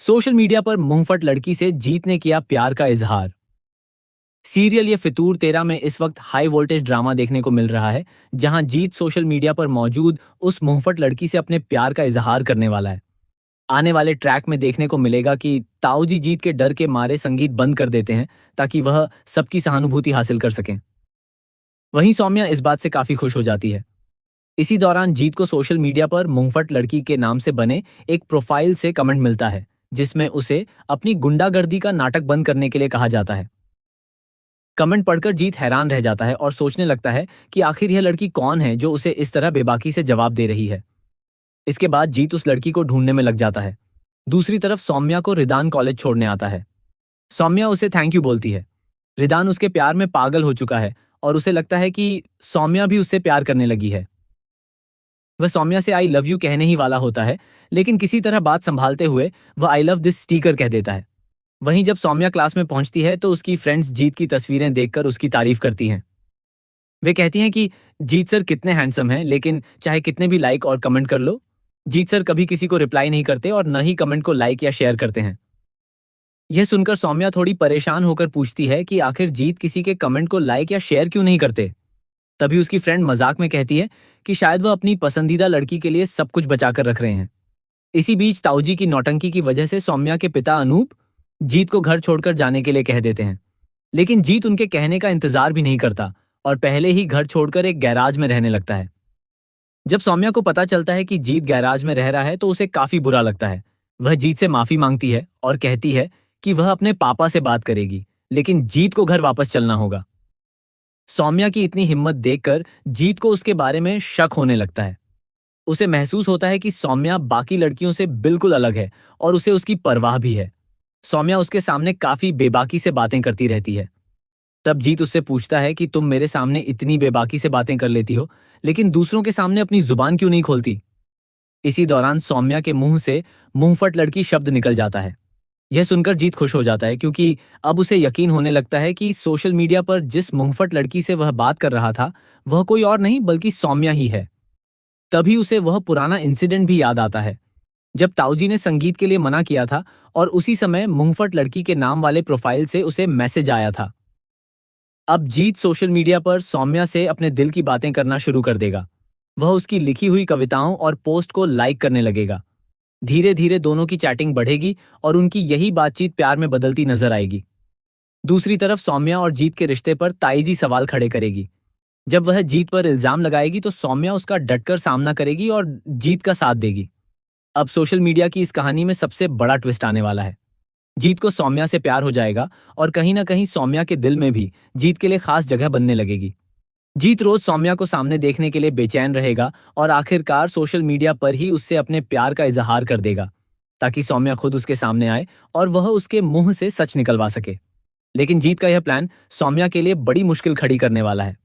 Social media पर मुंहफट लड़की से जीत ने किया प्यार का इजहार। सीरियल ये फितूर तेरा में इस वक्त हाई वोल्टेज ड्रामा देखने को मिल रहा है, जहां जीत सोशल मीडिया पर मौजूद उस मुंहफट लड़की से अपने प्यार का इजहार करने वाला है। आने वाले ट्रैक में देखने को मिलेगा कि ताऊजी जीत के डर के मारे संगीत बंद कर देते हैं ताकि वह सबकी सहानुभूति हासिल कर सकें। वहीं सौम्या इस बात से काफी खुश हो जाती है। इसी दौरान जीत को सोशल मीडिया पर मुंहफट लड़की के नाम से बने एक प्रोफाइल से कमेंट मिलता है, जिसमें उसे अपनी गुंडागर्दी का नाटक बंद करने के लिए कहा जाता है। कमेंट पढ़कर जीत हैरान रह जाता है और सोचने लगता है कि आखिर यह लड़की कौन है जो उसे इस तरह बेबाकी से जवाब दे रही है। इसके बाद जीत उस लड़की को ढूंढने में लग जाता है। दूसरी तरफ सौम्या को रिदान कॉलेज छोड़ने आता है। सौम्या उसे थैंक यू बोलती है। रिदान उसके प्यार में पागल हो चुका है और उसे लगता है कि सौम्या भी उससे प्यार करने लगी है। वह सौम्या से आई लव यू कहने ही वाला होता है, लेकिन किसी तरह बात संभालते हुए वह आई लव दिस स्टिकर कह देता है। वहीं जब सौम्या क्लास में पहुंचती है तो उसकी फ्रेंड्स जीत की तस्वीरें देखकर उसकी तारीफ करती हैं। वे कहती हैं कि जीत सर कितने हैंडसम हैं, लेकिन चाहे कितने भी लाइक और कमेंट कर लो, जीत सर कभी किसी को रिप्लाई नहीं करते और न ही कमेंट को लाइक या शेयर करते हैं। यह सुनकर सौम्या थोड़ी परेशान होकर पूछती है कि आखिर जीत किसी के कमेंट को लाइक या शेयर क्यों नहीं करते। तभी उसकी फ्रेंड मजाक में कहती है कि शायद वह अपनी पसंदीदा लड़की के लिए सब कुछ बचाकर रख रहे हैं। इसी बीच ताऊजी की नौटंकी की वजह से सौम्या के पिता अनूप जीत को घर छोड़कर जाने के लिए कह देते हैं, लेकिन जीत उनके कहने का इंतजार भी नहीं करता और पहले ही घर छोड़कर एक गैराज में रहने लगता है। जब सौम्या को पता चलता है कि जीत गैराज में रह रहा है तो उसे काफी बुरा लगता है। वह जीत से माफी मांगती है और कहती है कि वह अपने पापा से बात करेगी, लेकिन जीत को घर वापस चलना होगा। सौम्या की इतनी हिम्मत देखकर जीत को उसके बारे में शक होने लगता है। उसे महसूस होता है कि सौम्या बाकी लड़कियों से बिल्कुल अलग है और उसे उसकी परवाह भी है। सौम्या उसके सामने काफी बेबाकी से बातें करती रहती है। तब जीत उससे पूछता है कि तुम मेरे सामने इतनी बेबाकी से बातें कर लेती हो, लेकिन दूसरों के सामने अपनी जुबान क्यों नहीं खोलती। इसी दौरान सौम्या के मुंह से मुंहफट लड़की शब्द निकल जाता है। यह सुनकर जीत खुश हो जाता है, क्योंकि अब उसे यकीन होने लगता है कि सोशल मीडिया पर जिस मुंहफट लड़की से वह बात कर रहा था वह कोई और नहीं बल्कि सौम्या ही है। तभी उसे वह पुराना इंसिडेंट भी याद आता है, जब ताऊजी ने संगीत के लिए मना किया था और उसी समय मुंहफट लड़की के नाम वाले प्रोफाइल से उसे मैसेज आया था। अब जीत सोशल मीडिया पर सौम्या से अपने दिल की बातें करना शुरू कर देगा। वह उसकी लिखी हुई कविताओं और पोस्ट को लाइक करने लगेगा। धीरे धीरे दोनों की चैटिंग बढ़ेगी और उनकी यही बातचीत प्यार में बदलती नजर आएगी। दूसरी तरफ सौम्या और जीत के रिश्ते पर ताईजी सवाल खड़े करेगी। जब वह जीत पर इल्जाम लगाएगी तो सौम्या उसका डटकर सामना करेगी और जीत का साथ देगी। अब सोशल मीडिया की इस कहानी में सबसे बड़ा ट्विस्ट आने वाला है। जीत को सौम्या से प्यार हो जाएगा और कहीं ना कहीं सौम्या के दिल में भी जीत के लिए खास जगह बनने लगेगी। जीत रोज सौम्या को सामने देखने के लिए बेचैन रहेगा और आखिरकार सोशल मीडिया पर ही उससे अपने प्यार का इजहार कर देगा, ताकि सौम्या खुद उसके सामने आए और वह उसके मुंह से सच निकलवा सके। लेकिन जीत का यह प्लान सौम्या के लिए बड़ी मुश्किल खड़ी करने वाला है।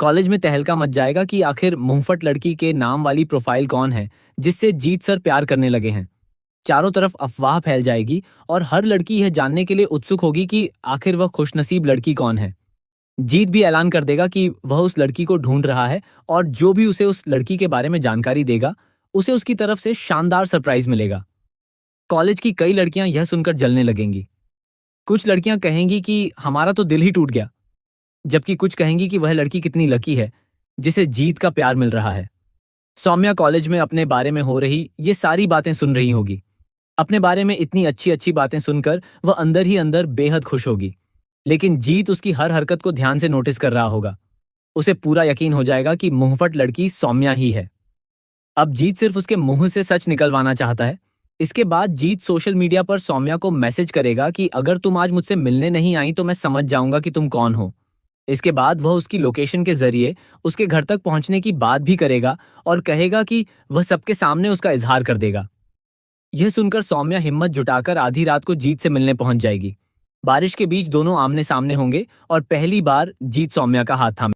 कॉलेज में तहलका मच जाएगा कि आखिर मुंहफट लड़की के नाम वाली प्रोफाइल कौन है जिससे जीत सर प्यार करने लगे हैं। चारों तरफ अफवाह फैल जाएगी और हर लड़की यह जानने के लिए उत्सुक होगी कि आखिर वह खुशनसीब लड़की कौन है। जीत भी ऐलान कर देगा कि वह उस लड़की को ढूंढ रहा है और जो भी उसे उस लड़की के बारे में जानकारी देगा उसे उसकी तरफ से शानदार सरप्राइज मिलेगा। कॉलेज की कई लड़कियां यह सुनकर जलने लगेंगी। कुछ लड़कियां कहेंगी कि हमारा तो दिल ही टूट गया, जबकि कुछ कहेंगी कि वह लड़की कितनी लकी है जिसे जीत का प्यार मिल रहा है। सौम्या कॉलेज में अपने बारे में हो रही ये सारी बातें सुन रही होगी। अपने बारे में इतनी अच्छी अच्छी बातें सुनकर वह अंदर ही अंदर बेहद खुश होगी, लेकिन जीत उसकी हर हरकत को ध्यान से नोटिस कर रहा होगा। उसे पूरा यकीन हो जाएगा कि मुंहफट लड़की सौम्या ही है। अब जीत सिर्फ उसके मुंह से सच निकलवाना चाहता है। इसके बाद जीत सोशल मीडिया पर सौम्या को मैसेज करेगा कि अगर तुम आज मुझसे मिलने नहीं आई तो मैं समझ जाऊंगा कि तुम कौन हो। इसके बाद वह उसकी लोकेशन के जरिए उसके घर तक पहुंचने की बात भी करेगा और कहेगा कि वह सबके सामने उसका इजहार कर देगा। यह सुनकर सौम्या हिम्मत जुटाकर आधी रात को जीत से मिलने पहुंच जाएगी। बारिश के बीच दोनों आमने सामने होंगे और पहली बार जीत सौम्या का हाथ थामे।